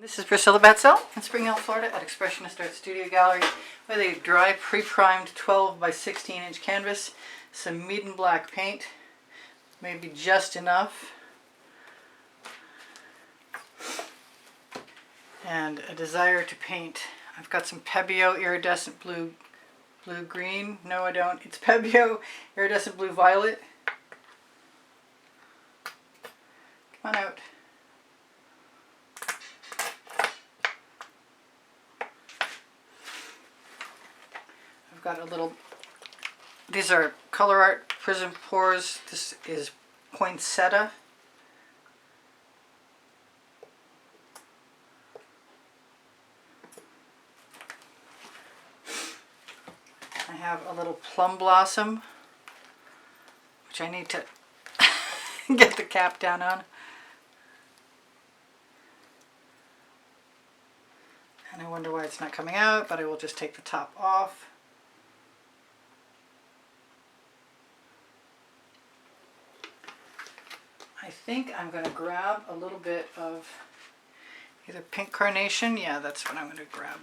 This is Priscilla Batzell in Spring Hill, Florida at Expressionist Art Studio Gallery with a dry pre-primed 12 by 16 inch canvas, some medium black paint, maybe just enough, and a desire to paint. I've got some Pebeo Iridescent Blue-Green. No, I don't. It's Pebeo Iridescent Blue-Violet. Come on out. I've got a little, these are Colour Arte Prizm Pours. This is Poinsettia. I have a little Plum Blossom, which I need to get the cap down on. And I wonder why it's not coming out, but I will just take the top off. I think I'm going to grab a little bit of either pink carnation. Yeah, that's what I'm going to grab.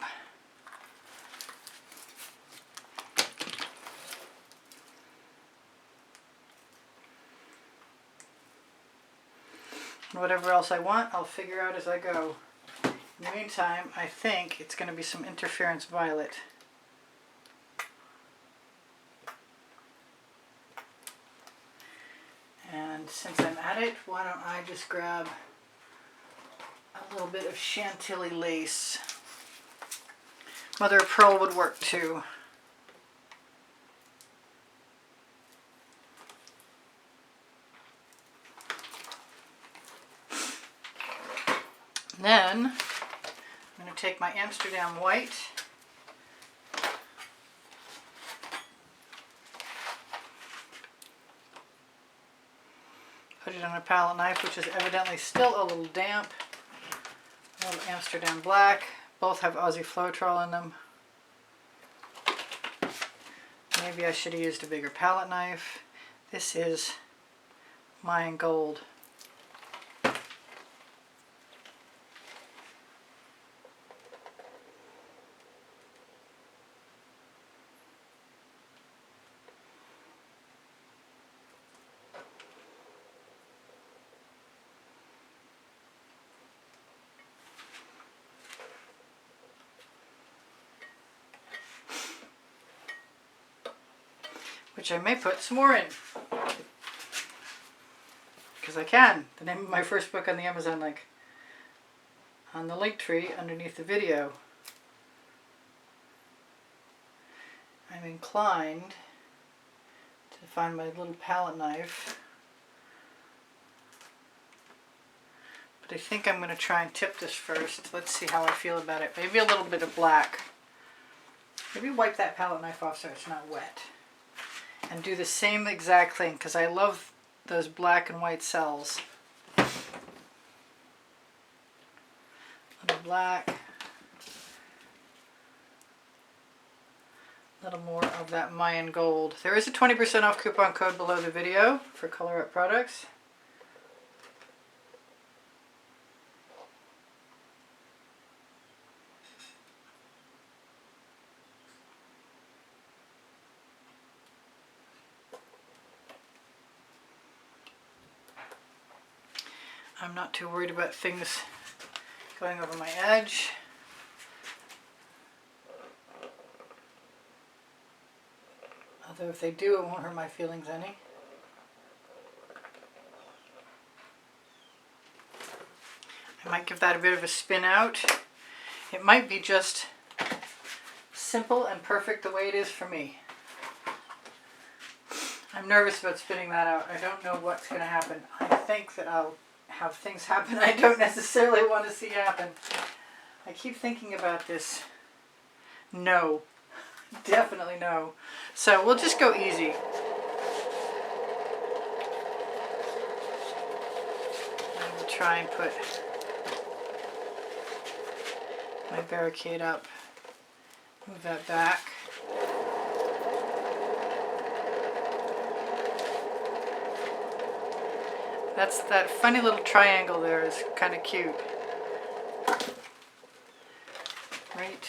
And whatever else I want, I'll figure out as I go. In the meantime, I think it's going to be some interference violet. And since I'm at it, why don't I just grab a little bit of Chantilly lace. Mother of pearl would work too. Then I'm going to take my Amsterdam white, put it on a palette knife, which is evidently still a little damp. A little Amsterdam black. Both have Aussie Floetrol in them. Maybe I should have used a bigger palette knife. This is Mayan Gold. Which I may put some more in, because I can. The name of my first book on the Amazon link, on the link tree underneath the video. I'm inclined to find my little palette knife, but I think I'm going to try and tip this first. Let's see how I feel about it. Maybe a little bit of black. Maybe wipe that palette knife off so it's not wet. And do the same exact thing, because I love those black and white cells. A little black. A little more of that Mayan Gold. There is a 20% off coupon code below the video for Colour Arte products. I'm not too worried about things going over my edge. Although if they do, it won't hurt my feelings any. I might give that a bit of a spin out. It might be just simple and perfect the way it is for me. I'm nervous about spinning that out. I don't know what's going to happen. I think that I'll have things happen I don't necessarily want to see happen. I keep thinking about this. No. Definitely no. So we'll just go easy. I will try and put my barricade up. Move that back. That's that funny little triangle there is kind of cute. right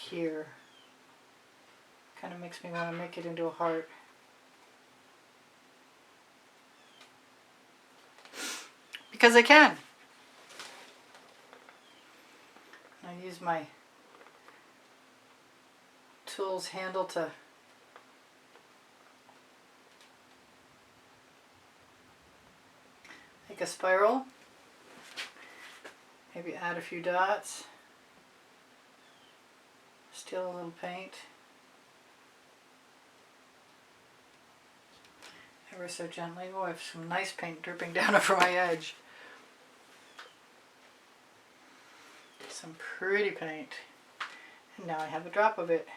here. Kind of makes me want to make it into a heart. Because I can. I use my tools handle to make a spiral. Maybe add a few dots. Steal a little paint. Ever so gently. Oh, I have some nice paint dripping down over my edge. Some pretty paint. And now I have a drop of it.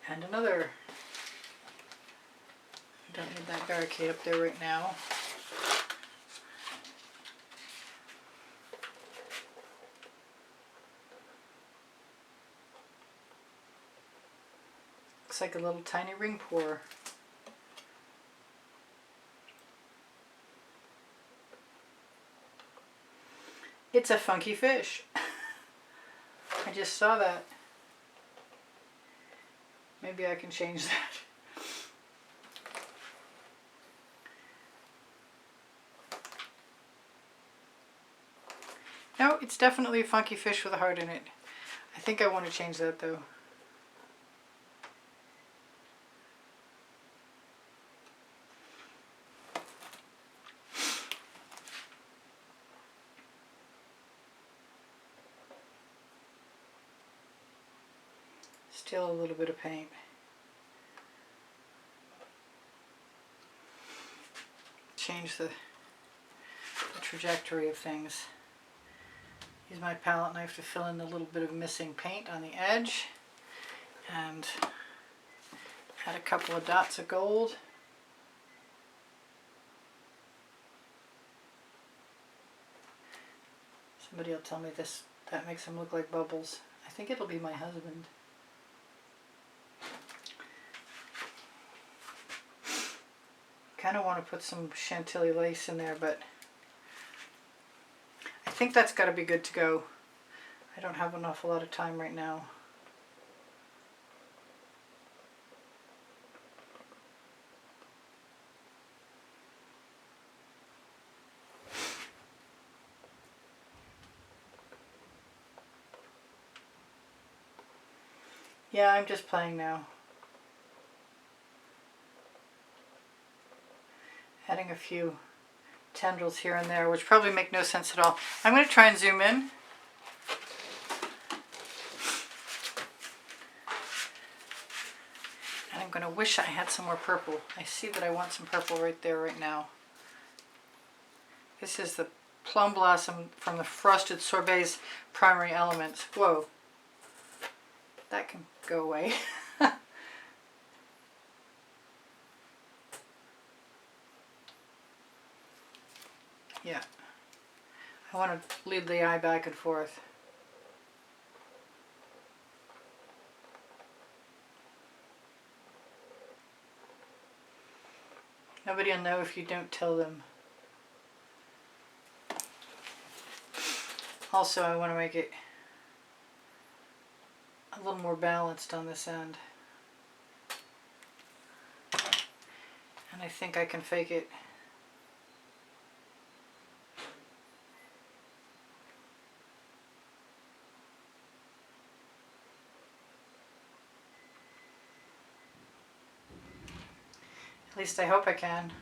And another. I don't need that barricade up there right now. Looks like a little tiny ring pour. It's a funky fish. I just saw that. Maybe I can change that. No, it's definitely a funky fish with a heart in it. I think I want to change that though. Still a little bit of paint. Change the trajectory of things. Use my palette knife to fill in the little bit of missing paint on the edge. And add a couple of dots of gold. Somebody will tell me that makes him look like bubbles. I think it'll be my husband. Kind of want to put some Chantilly lace in there, but I think that's got to be good to go. I don't have an awful lot of time right now. Yeah, I'm just playing now. Adding a few tendrils here and there, which probably make no sense at all. I'm going to try and zoom in. And I'm going to wish I had some more purple. I see that I want some purple right there right now. This is the Plum Blossom from the Frosted Sorbet's Primary Elements. Whoa. That can go away. Yeah, I want to lead the eye back and forth. Nobody will know if you don't tell them. Also, I want to make it a little more balanced on this end. And I think I can fake it. At least I hope I can.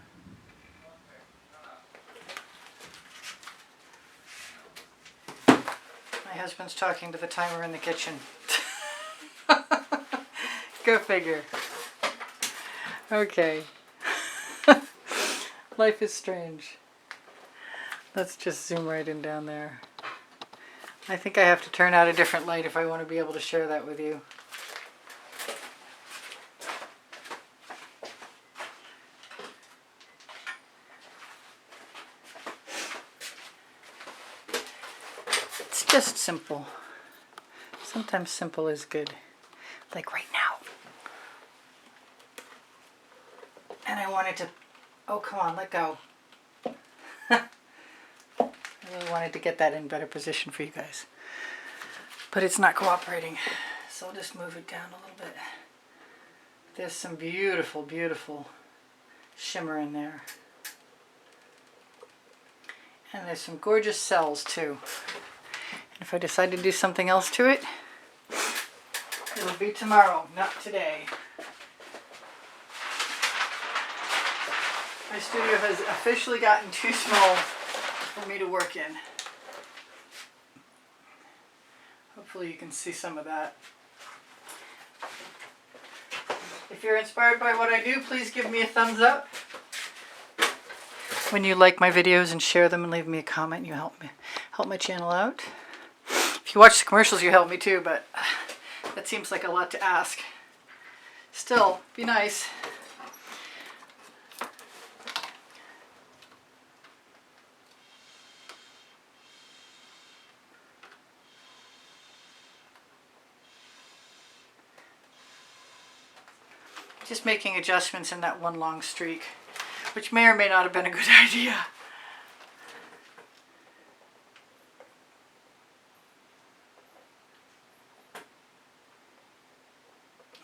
My husband's talking to the timer in the kitchen. Go figure. Okay. Life is strange. Let's just zoom right in down there. I think I have to turn out a different light if I want to be able to share that with you. Just simple. Sometimes simple is good. Like right now. And I wanted to... Oh, come on, let go. A little really wanted to get that in better position for you guys. But it's not cooperating. So I'll just move it down a little bit. There's some beautiful, beautiful shimmer in there. And there's some gorgeous cells too. And if I decide to do something else to it, it'll be tomorrow, not today. My studio has officially gotten too small for me to work in. Hopefully you can see some of that. If you're inspired by what I do, please give me a thumbs up. When you like my videos and share them and leave me a comment, you help my channel out. If you watch the commercials, you help me too, but that seems like a lot to ask. Still, be nice. Just making adjustments in that one long streak, which may or may not have been a good idea.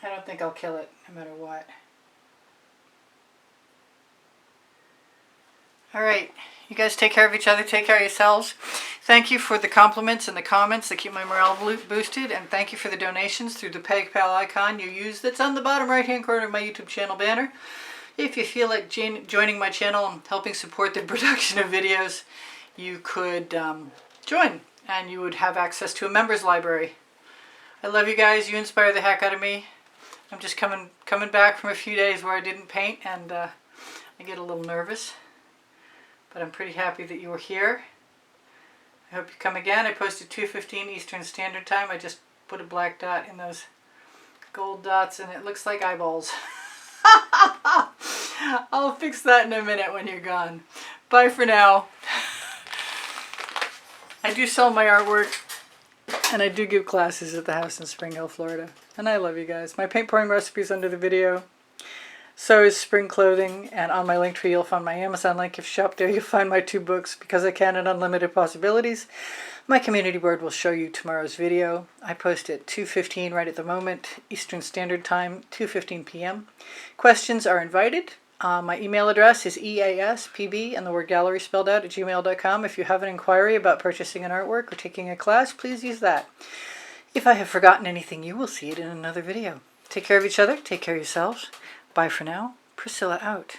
I don't think I'll kill it, no matter what. Alright, you guys take care of each other, take care of yourselves. Thank you for the compliments and the comments that keep my morale boosted, and thank you for the donations through the PayPal icon you use that's on the bottom right hand corner of my YouTube channel banner. If you feel like joining my channel and helping support the production of videos, you could join, and you would have access to a members library. I love you guys, you inspire the heck out of me. I'm just coming back from a few days where I didn't paint, and I get a little nervous. But I'm pretty happy that you were here. I hope you come again. I posted 2:15 Eastern Standard Time. I just put a black dot in those gold dots and it looks like eyeballs. I'll fix that in a minute when you're gone. Bye for now. I do sell my artwork and I do give classes at the house in Spring Hill, Florida. And I love you guys. My paint pouring recipe is under the video. So is spring clothing, and on my link tree you'll find my Amazon link. If you shop there, you'll find my 2 books, Because I Can and Unlimited Possibilities. My community board will show you tomorrow's video. I post at 2:15 right at the moment, Eastern Standard Time, 2:15 p.m. Questions are invited. My email address is easpb and the word gallery spelled out @gmail.com. If you have an inquiry about purchasing an artwork or taking a class, please use that. If I have forgotten anything, you will see it in another video. Take care of each other. Take care of yourselves. Bye for now. Priscilla out.